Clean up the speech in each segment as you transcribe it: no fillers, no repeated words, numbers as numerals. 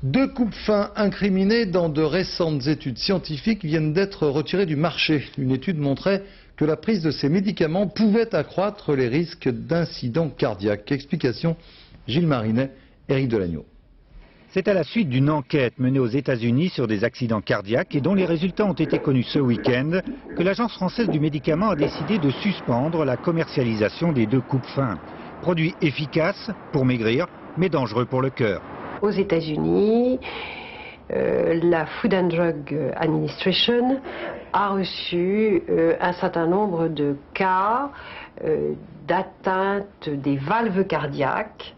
Deux coupes-fins incriminés dans de récentes études scientifiques viennent d'être retirés du marché. Une étude montrait que la prise de ces médicaments pouvait accroître les risques d'incidents cardiaques. Explication, Gilles Marinet, Éric Delagneau. C'est à la suite d'une enquête menée aux États-Unis sur des accidents cardiaques et dont les résultats ont été connus ce week-end que l'Agence française du médicament a décidé de suspendre la commercialisation des deux coupes-fins. Produit efficace pour maigrir, mais dangereux pour le cœur. Aux États-Unis, la Food and Drug Administration a reçu un certain nombre de cas d'atteinte des valves cardiaques,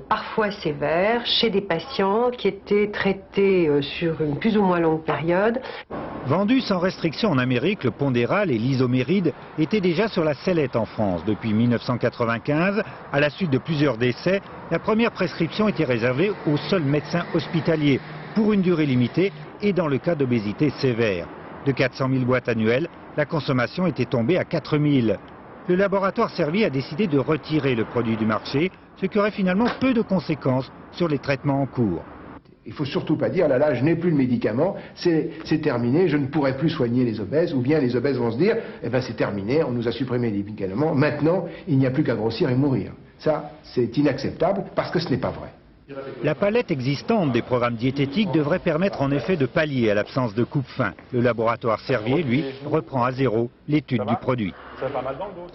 parfois sévères, chez des patients qui étaient traités sur une plus ou moins longue période. Vendu sans restriction en Amérique, le Pondéral et l'Isoméride étaient déjà sur la sellette en France. Depuis 1995, à la suite de plusieurs décès, la première prescription était réservée aux seuls médecins hospitaliers, pour une durée limitée et dans le cas d'obésité sévère. De 400 000 boîtes annuelles, la consommation était tombée à 4 000. Le laboratoire Servier a décidé de retirer le produit du marché, ce qui aurait finalement peu de conséquences sur les traitements en cours. Il ne faut surtout pas dire, là là, je n'ai plus le médicament, c'est terminé, je ne pourrai plus soigner les obèses, ou bien les obèses vont se dire, eh ben c'est terminé, on nous a supprimé les médicaments, maintenant il n'y a plus qu'à grossir et mourir. Ça, c'est inacceptable parce que ce n'est pas vrai. La palette existante des programmes diététiques devrait permettre en effet de pallier à l'absence de coupe-fin. Le laboratoire Servier, lui, reprend à zéro l'étude du produit. Ça fait pas mal dans le dos.